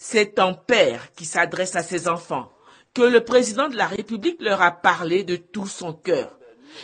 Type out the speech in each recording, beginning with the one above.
C'est un père qui s'adresse à ses enfants, que le président de la République leur a parlé de tout son cœur.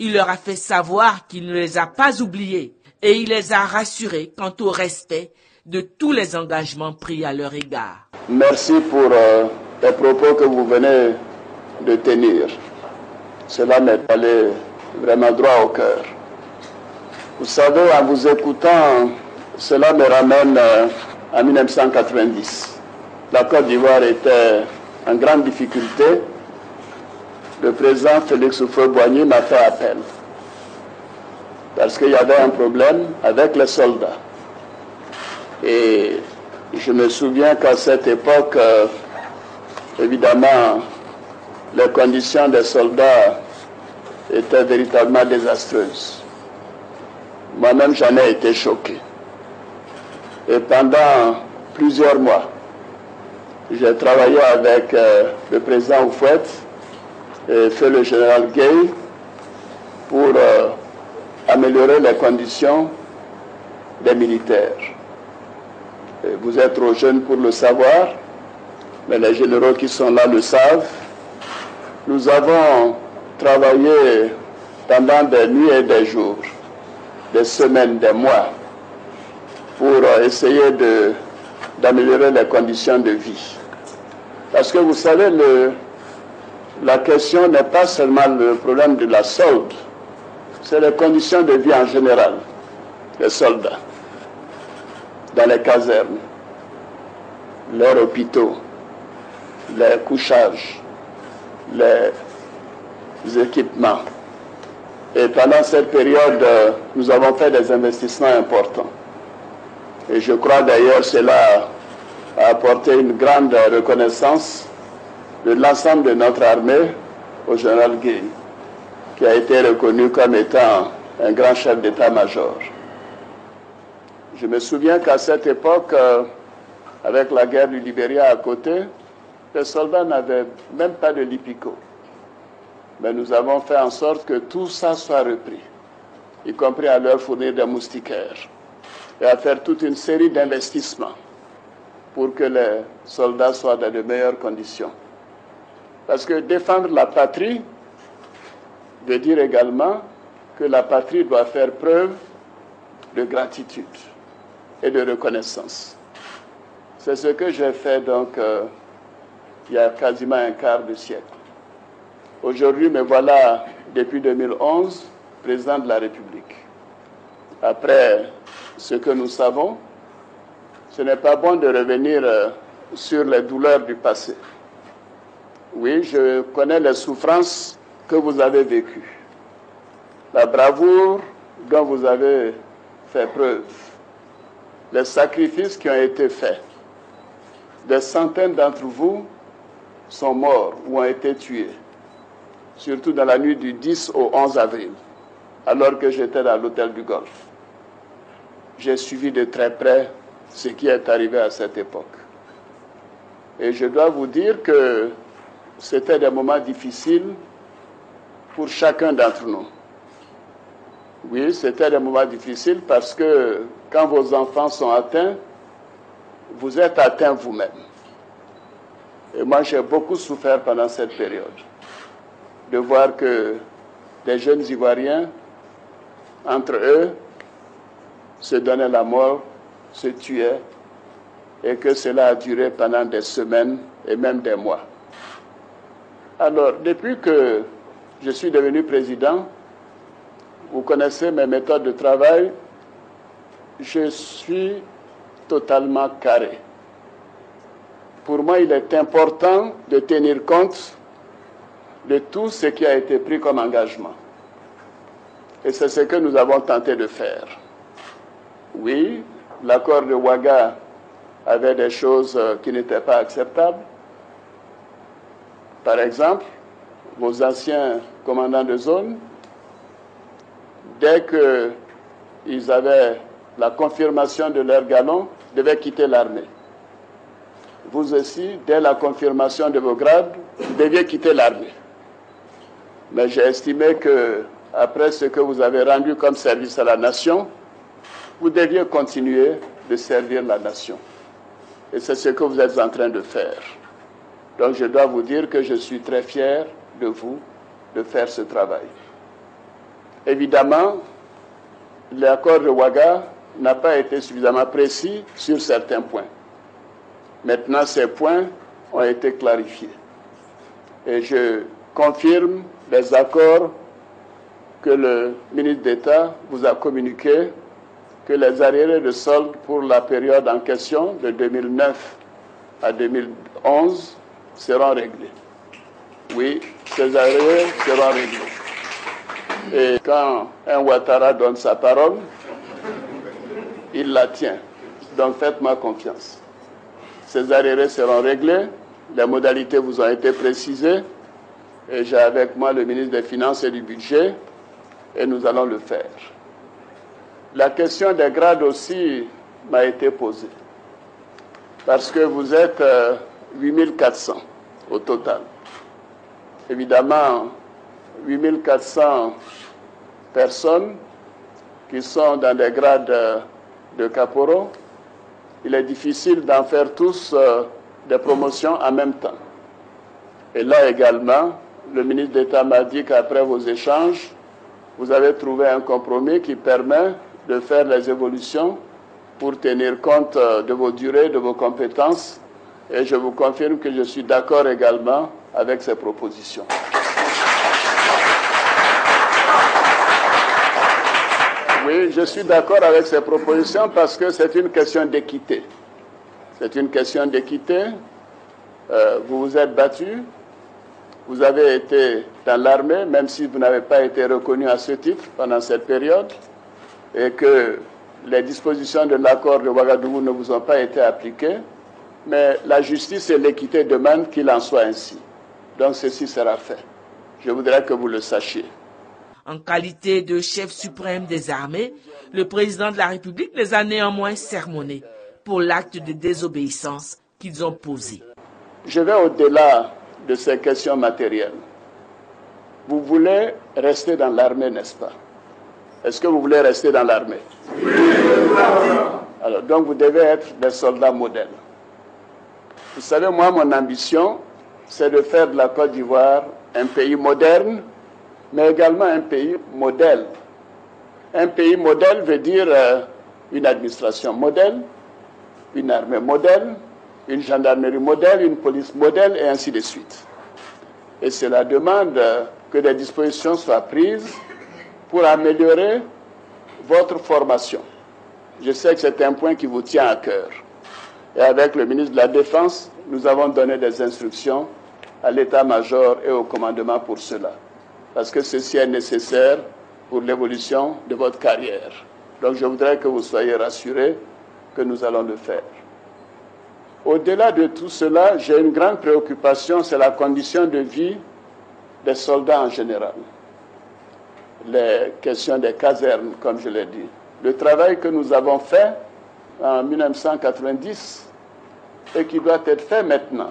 Il leur a fait savoir qu'il ne les a pas oubliés et il les a rassurés quant au respect de tous les engagements pris à leur égard. Merci pour les propos que vous venez de tenir. Cela m'est allé vraiment droit au cœur. Vous savez, en vous écoutant, cela me ramène à 1990. La Côte d'Ivoire était en grande difficulté. Le président Félix Houphouët-Boigny m'a fait appel parce qu'il y avait un problème avec les soldats. Et je me souviens qu'à cette époque, évidemment, les conditions des soldats étaient véritablement désastreuses. Moi-même, j'en ai été choqué. Et pendant plusieurs mois, j'ai travaillé avec le président Houphouët et fait le général Gueye pour améliorer les conditions des militaires. Et vous êtes trop jeunes pour le savoir, mais les généraux qui sont là le savent. Nous avons travaillé pendant des nuits et des jours, des semaines, des mois, pour essayer d'améliorer les conditions de vie. Parce que vous savez, la question n'est pas seulement le problème de la solde, c'est les conditions de vie en général des soldats, dans les casernes, leurs hôpitaux, les couchages, les équipements. Et pendant cette période, nous avons fait des investissements importants. Et je crois d'ailleurs cela a apporté une grande reconnaissance de l'ensemble de notre armée au général Gueye, qui a été reconnu comme étant un grand chef d'état-major. Je me souviens qu'à cette époque, avec la guerre du Libéria à côté, les soldats n'avaient même pas de lipico. Mais nous avons fait en sorte que tout ça soit repris, y compris à leur fournir des moustiquaires, et à faire toute une série d'investissements pour que les soldats soient dans de meilleures conditions. Parce que défendre la patrie veut dire également que la patrie doit faire preuve de gratitude et de reconnaissance. C'est ce que j'ai fait donc il y a quasiment un quart de siècle. Aujourd'hui, me voilà depuis 2011 président de la République. Après ce que nous savons, ce n'est pas bon de revenir sur les douleurs du passé. Oui, je connais les souffrances que vous avez vécues, la bravoure dont vous avez fait preuve, les sacrifices qui ont été faits. Des centaines d'entre vous sont morts ou ont été tués, surtout dans la nuit du 10 au 11 avril, alors que j'étais dans l'hôtel du Golfe. J'ai suivi de très près ce qui est arrivé à cette époque. Et je dois vous dire que c'était des moments difficiles pour chacun d'entre nous. Oui, c'était des moments difficiles parce que quand vos enfants sont atteints, vous êtes atteints vous-même. Et moi, j'ai beaucoup souffert pendant cette période de voir que des jeunes Ivoiriens, entre eux, se donnaient la mort, se tuaient, et que cela a duré pendant des semaines et même des mois. Alors, depuis que je suis devenu président, vous connaissez mes méthodes de travail, je suis totalement carré. Pour moi, il est important de tenir compte de tout ce qui a été pris comme engagement. Et c'est ce que nous avons tenté de faire. Oui, l'accord de Ouaga avait des choses qui n'étaient pas acceptables. Par exemple, vos anciens commandants de zone, dès qu'ils avaient la confirmation de leur galon, devaient quitter l'armée. Vous aussi, dès la confirmation de vos grades, vous deviez quitter l'armée. Mais j'ai estimé que, après ce que vous avez rendu comme service à la nation, vous deviez continuer de servir la nation. Et c'est ce que vous êtes en train de faire. Donc je dois vous dire que je suis très fier de vous de faire ce travail. Évidemment, l'accord de Ouaga n'a pas été suffisamment précis sur certains points. Maintenant, ces points ont été clarifiés. Et je confirme les accords que le ministre d'État vous a communiqués, que les arriérés de solde pour la période en question, de 2009 à 2011, seront réglés. Oui, ces arriérés seront réglés. Et quand un Ouattara donne sa parole, il la tient. Donc faites-moi confiance. Ces arriérés seront réglés, les modalités vous ont été précisées, et j'ai avec moi le ministre des Finances et du Budget, et nous allons le faire. La question des grades aussi m'a été posée, parce que vous êtes 8400 au total. Évidemment, 8400 personnes qui sont dans des grades de caporaux, il est difficile d'en faire tous des promotions en même temps. Et là également, le ministre d'État m'a dit qu'après vos échanges, vous avez trouvé un compromis qui permet de faire les évolutions pour tenir compte de vos durées, de vos compétences. Et je vous confirme que je suis d'accord également avec ces propositions. Oui, je suis d'accord avec ces propositions parce que c'est une question d'équité. C'est une question d'équité. Vous vous êtes battu. Vous avez été dans l'armée, même si vous n'avez pas été reconnu à ce titre pendant cette période, et que les dispositions de l'accord de Ouagadougou ne vous ont pas été appliquées, mais la justice et l'équité demandent qu'il en soit ainsi. Donc ceci sera fait. Je voudrais que vous le sachiez. En qualité de chef suprême des armées, le président de la République les a néanmoins sermonnés pour l'acte de désobéissance qu'ils ont posé. Je vais au-delà de ces questions matérielles. Vous voulez rester dans l'armée, n'est-ce pas? Est-ce que vous voulez rester dans l'armée? Oui. Alors, donc vous devez être des soldats modèles. Vous savez, moi, mon ambition, c'est de faire de la Côte d'Ivoire un pays moderne, mais également un pays modèle. Un pays modèle veut dire une administration modèle, une armée modèle, une gendarmerie modèle, une police modèle, et ainsi de suite. Et cela demande que des dispositions soient prises pour améliorer votre formation. Je sais que c'est un point qui vous tient à cœur. Et avec le ministre de la Défense, nous avons donné des instructions à l'état-major et au commandement pour cela. Parce que ceci est nécessaire pour l'évolution de votre carrière. Donc je voudrais que vous soyez rassurés que nous allons le faire. Au-delà de tout cela, j'ai une grande préoccupation, c'est la condition de vie des soldats en général. Les questions des casernes, comme je l'ai dit. Le travail que nous avons fait en 1990 et qui doit être fait maintenant.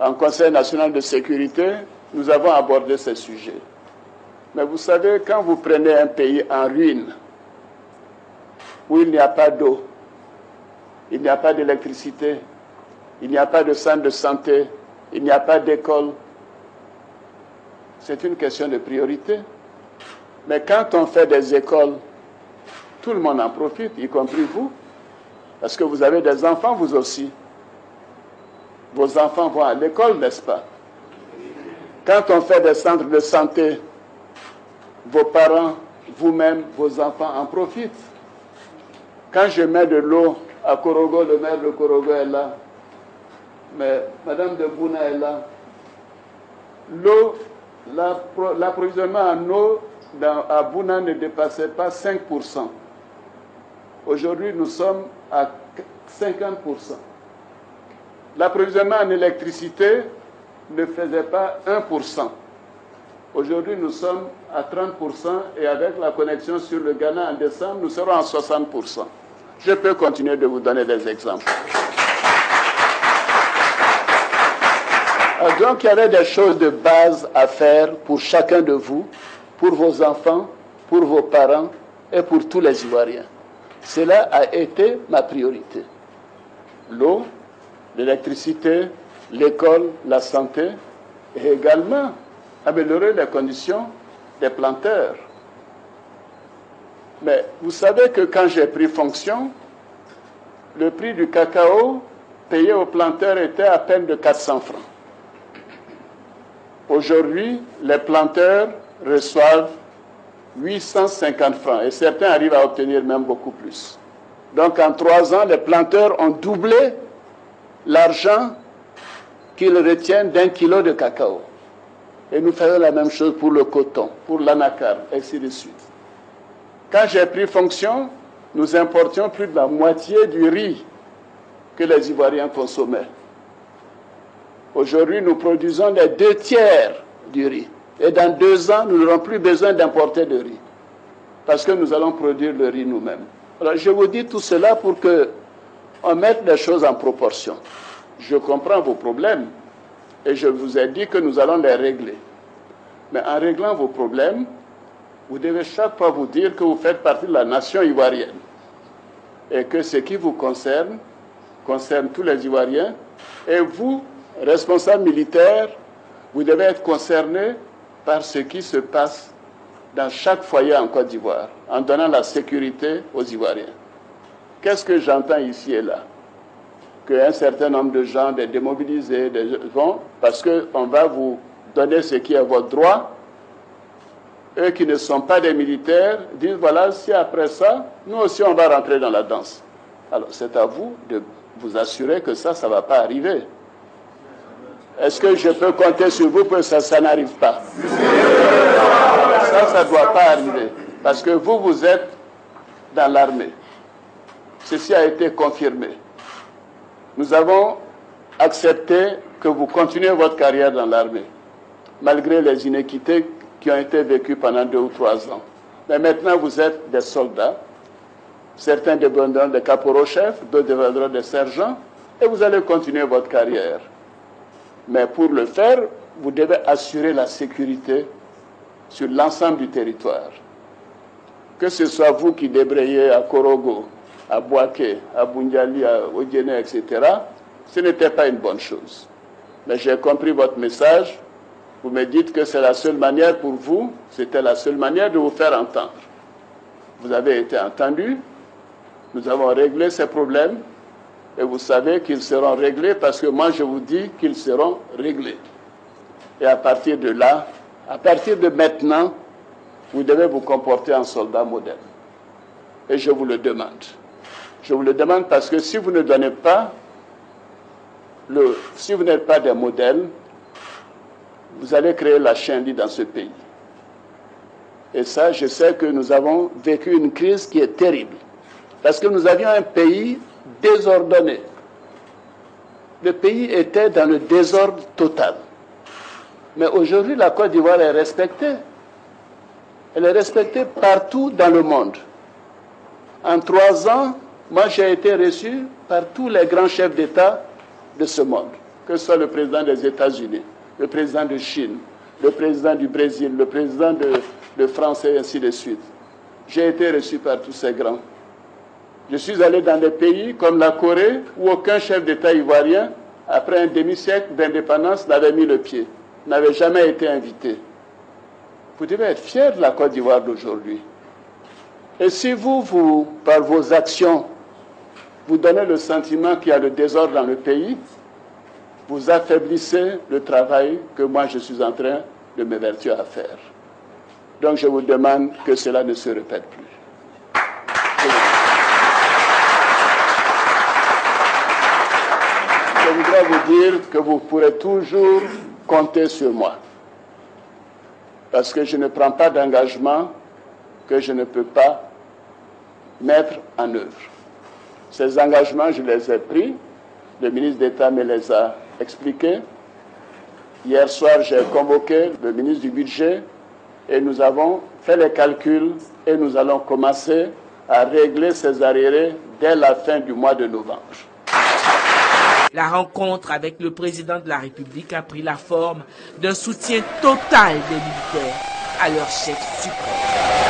En Conseil national de sécurité, nous avons abordé ces sujets. Mais vous savez, quand vous prenez un pays en ruine, où il n'y a pas d'eau, il n'y a pas d'électricité, il n'y a pas de centre de santé, il n'y a pas d'école, c'est une question de priorité. Mais quand on fait des écoles, tout le monde en profite, y compris vous, parce que vous avez des enfants, vous aussi. Vos enfants vont à l'école, n'est-ce pas? Quand on fait des centres de santé, vos parents, vous-même, vos enfants en profitent. Quand je mets de l'eau à Korogo, le maire de Korogo est là, mais Madame de Bouna est là. L'eau, l'approvisionnement en eau à Bouna ne dépassait pas 5%. Aujourd'hui, nous sommes à 50%. L'approvisionnement en électricité ne faisait pas 1%. Aujourd'hui, nous sommes à 30% et avec la connexion sur le Ghana en décembre, nous serons à 60%. Je peux continuer de vous donner des exemples. Donc, il y avait des choses de base à faire pour chacun de vous, pour vos enfants, pour vos parents et pour tous les Ivoiriens. Cela a été ma priorité. l'eau, l'électricité, l'école, la santé, et également améliorer les conditions des planteurs. Mais vous savez que quand j'ai pris fonction, le prix du cacao payé aux planteurs était à peine de 400 francs. Aujourd'hui, les planteurs reçoivent 850 francs et certains arrivent à obtenir même beaucoup plus. Donc en 3 ans, les planteurs ont doublé l'argent qu'ils retiennent d'1 kilo de cacao. Et nous faisons la même chose pour le coton, pour l'anacarde, et ainsi de suite. Quand j'ai pris fonction, nous importions plus de la moitié du riz que les Ivoiriens consommaient. Aujourd'hui, nous produisons les 2/3 du riz. Et dans 2 ans, nous n'aurons plus besoin d'importer de riz. Parce que nous allons produire le riz nous-mêmes. Alors, je vous dis tout cela pour qu'on mette les choses en proportion. Je comprends vos problèmes et je vous ai dit que nous allons les régler. Mais en réglant vos problèmes, vous devez chaque fois vous dire que vous faites partie de la nation ivoirienne et que ce qui vous concerne tous les Ivoiriens. Et vous, responsables militaires, vous devez être concernés par ce qui se passe dans chaque foyer en Côte d'Ivoire, en donnant la sécurité aux Ivoiriens. Qu'est-ce que j'entends ici et là? Qu'un certain nombre de gens, des démobilisés, vont, parce qu'on va vous donner ce qui est votre droit, eux qui ne sont pas des militaires, disent voilà, si après ça, nous aussi on va rentrer dans la danse. Alors c'est à vous de vous assurer que ça ne va pas arriver. Est-ce que je peux compter sur vous pour que ça n'arrive pas? Ça ne doit pas arriver. Parce que vous êtes dans l'armée. Ceci a été confirmé. Nous avons accepté que vous continuez votre carrière dans l'armée, malgré les inéquités qui ont été vécues pendant 2 ou 3 ans. Mais maintenant, vous êtes des soldats. Certains deviendront des caporaux-chefs, d'autres deviendront des sergents, et vous allez continuer votre carrière. Mais pour le faire, vous devez assurer la sécurité sur l'ensemble du territoire. Que ce soit vous qui débrayez à Korogo, à Bouaké, à Bundiali, à Odiéné, etc., ce n'était pas une bonne chose. Mais j'ai compris votre message. Vous me dites que c'est la seule manière pour vous, c'était la seule manière de vous faire entendre. Vous avez été entendu, nous avons réglé ces problèmes, et vous savez qu'ils seront réglés parce que moi je vous dis qu'ils seront réglés. Et à partir de là, à partir de maintenant, vous devez vous comporter en soldat modèle. Et je vous le demande. Je vous le demande parce que si vous ne donnez pas, si vous n'êtes pas des modèles, vous allez créer la chienlit dans ce pays. Et ça, je sais que nous avons vécu une crise qui est terrible. Parce que nous avions un pays désordonné. Le pays était dans le désordre total. Mais aujourd'hui, la Côte d'Ivoire est respectée. Elle est respectée partout dans le monde. En 3 ans, moi j'ai été reçu par tous les grands chefs d'État de ce monde, que ce soit le président des États-Unis, le président de Chine, le président du Brésil, le président de France et ainsi de suite. J'ai été reçu par tous ces grands. Je suis allé dans des pays comme la Corée où aucun chef d'État ivoirien, après un demi-siècle d'indépendance, n'avait mis le pied, n'avait jamais été invité. Vous devez être fiers de la Côte d'Ivoire d'aujourd'hui. Et si vous, par vos actions, vous donnez le sentiment qu'il y a le désordre dans le pays, vous affaiblissez le travail que moi je suis en train de m'évertuer à faire. Donc je vous demande que cela ne se répète plus. Je voudrais vous dire que vous pourrez toujours compter sur moi. Parce que je ne prends pas d'engagement que je ne peux pas mettre en œuvre. Ces engagements, je les ai pris. Le ministre d'État me les a expliqués. Hier soir, j'ai convoqué le ministre du Budget et nous avons fait les calculs et nous allons commencer à régler ces arriérés dès la fin du mois de novembre. La rencontre avec le président de la République a pris la forme d'un soutien total des militaires à leur chef suprême.